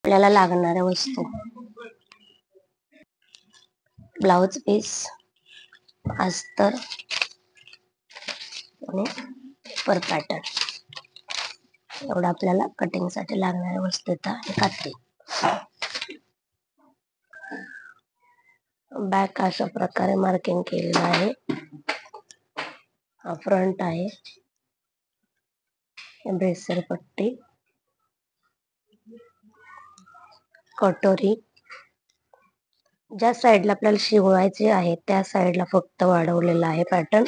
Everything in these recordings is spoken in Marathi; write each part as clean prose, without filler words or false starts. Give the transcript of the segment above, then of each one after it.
आपल्याला लागणाऱ्या वस्तू: ब्लाउज पीस, अस्तर आणि पर पॅटर्न. एवढं आपल्याला कटिंग साठी लागणाऱ्या वस्तू येतात. कात्री. बॅक अशा प्रकारे मार्किंग केलेलं आहे. हा फ्रंट आहे. ब्रेसर पट्टी, कटोरी. ज्या साईडला आपल्याला शिवायचे आहे त्या साईडला फक्त वाढवलेला आहे पॅटर्न.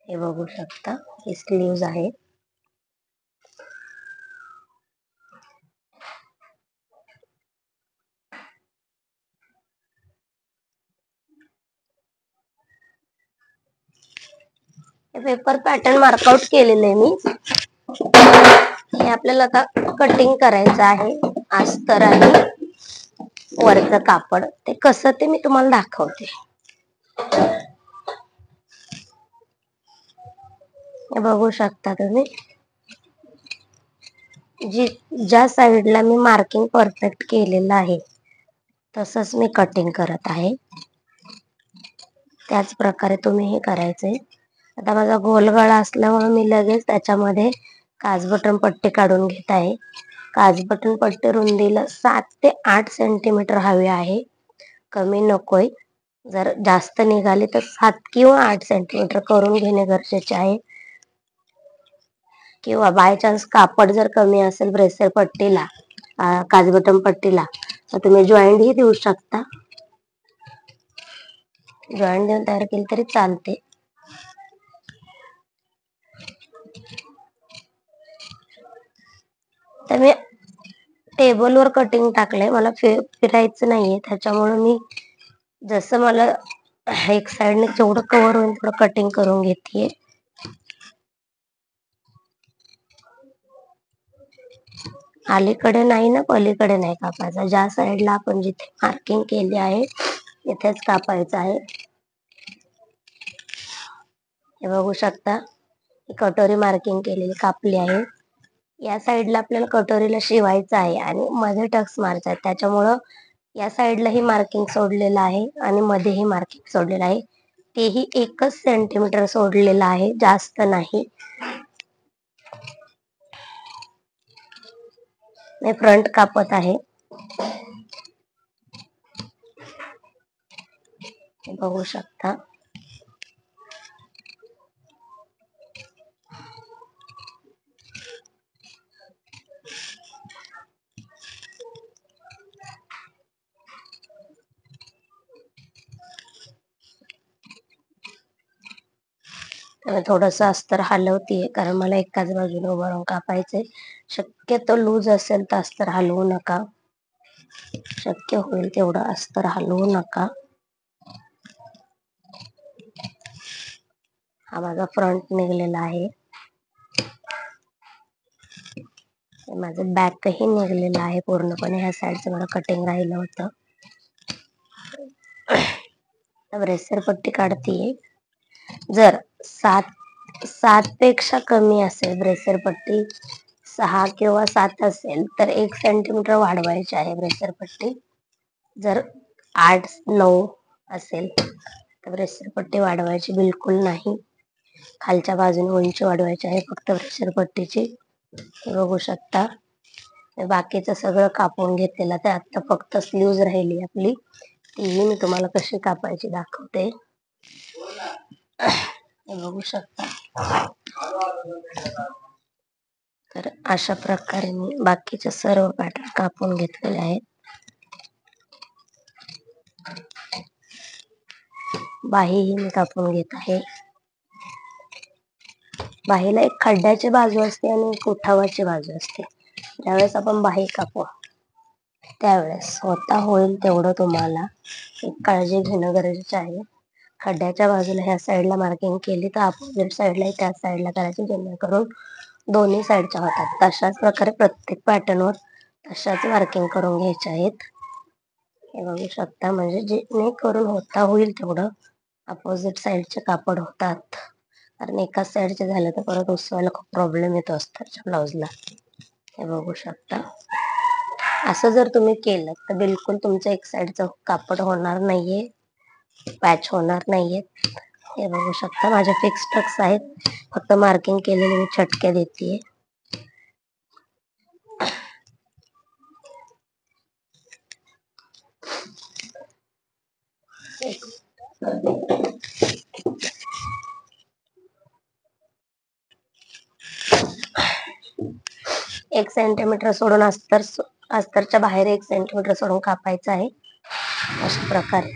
हे बघू शकता. हे स्लीव्ज आहे. पेपर पॅटर्न मार्कआउट केलेले आहे मी. हे आपल्याला आता कटिंग करायचं आहे. अस्तर आणि वरचं कापड. ते कसं ते मी तुम्हाला दाखवते. हे बघू शकता तुम्ही. ज्या साईडला मी मार्किंग परफेक्ट केलेलं आहे तसंच मी कटिंग करत आहे. त्याच प्रकारे तुम्ही हे करायचंय. आता माझा गोल गळा असल्यामुळे मी लगेच त्याच्यामध्ये काजबटन पट्टी काढून घेत आहे. काजबटन पट्टी रुंदीला 7 ते 8 सेंटीमीटर हवी आहे. कमी नकोय. जर जास्त निघाली तर 7 किंवा 8 सेंटीमीटर करून घेणे गरजेचे आहे. किंवा बाय चान्स कापड जर कमी असेल ब्रेसर पट्टीला, काजबटन पट्टीला, तर तुम्ही जॉईंट ही देऊ शकता. जॉईंट देऊन तयार केली तरी चालते. तर मी टेबलवर कटिंग टाकलंय. मला फिरायचं नाहीये. त्याच्यामुळे मी जसं मला एक साइडने जेवढं कव्हर होईल तेवढं कटिंग करून घेतेय. अलीकडे नाही ना पलीकडे नाही कापायचा. ज्या साईडला आपण जिथे मार्किंग केली आहे तिथेच कापायचं आहे. हे बघू शकता. कटोरी मार्किंग केलेली कापली आहे. या साईडला आपल्याला कटोरीला शिवायचं आहे आणि मध्ये टक्स मारायचा आहे. त्याच्यामुळं या साईडला ही मार्किंग सोडलेलं आहे आणि मध्ये ही मार्किंग सोडलेलं आहे. तेही 1 सेंटीमीटर सोडलेलं आहे, जास्त नाही. मी फ्रंट कापत आहे. हे बघू शकता. थोडस अस्तर हलवतीये कारण मला एकाच बाजूने उभं राहून कापायचंय. शक्यतो लूज असेल तर अस्तर हलवू नका. शक्य होईल तेवढं अस्तर हलवू नका. हा माझा फ्रंट निघलेला आहे. माझं बॅकही निघलेलं आहे पूर्णपणे. ह्या साईडचं मला कटिंग राहिलं होतं. ब्रेसर पट्टी काढतीये. जर 7 पेक्षा कमी असेल ब्रेसर पट्टी, 6 किंवा 7 असेल तर 1 सेंटीमीटर वाढवायची आहे ब्रेसर पट्टी. जर 8-9 असेल तर ब्रेसर पट्टी वाढवायची बिलकुल नाही. खालच्या बाजूने उंची वाढवायची आहे फक्त ब्रेसर पट्टीची. हे बघू शकता. बाकीचं सगळं कापून घेतलेलं आहे. आता फक्त स्लीव्ज राहिली आपली. तीही मी तुम्हाला कशी कापायची दाखवते. हे बघू शकता. तर अशा प्रकारे मी बाकीचे सर्व पॅटर्न कापून घेतलेले आहेत. बाहीही मी कापून घेत आहे. बाहीला एक खड्ड्याची बाजू असते आणि एक उठावाची बाजू असते. ज्यावेळेस आपण बाही कापू त्यावेळेस स्वतः होईल तेवढं तुम्हाला एक काळजी घेणं गरजेचं आहे. खड्ड्याच्या बाजूला ह्या साईडला मार्किंग केली तर अपोजिट साईडला त्या साईडला करायची, जेणेकरून दोन्ही साईडच्या होतात. तशाच प्रकारे प्रत्येक पॅटर्नवर तशाच मार्किंग करून घ्यायचे आहेत. हे बघू शकता. म्हणजे जेणेकरून होता होईल तेवढं अपोजिट साईडचे कापड होतात. कारण एकाच साईडचे झालं तर परत उसवायला खूप प्रॉब्लेम येतो अस्तरच्या ब्लाउजला. हे बघू शकता. असं जर तुम्ही केलं तर बिलकुल तुमचं एक साईडचं कापड होणार नाहीये, पॅच होणार नाहीये. हे बघू शकता माझ्या फिक्स टक्स आहेत, फक्त मार्किंग केलेले मी चटके देते. एक सेंटीमीटर सोडून अस्तरच्या बाहेर 1 सेंटीमीटर सोडून कापायचं आहे अशा प्रकारे.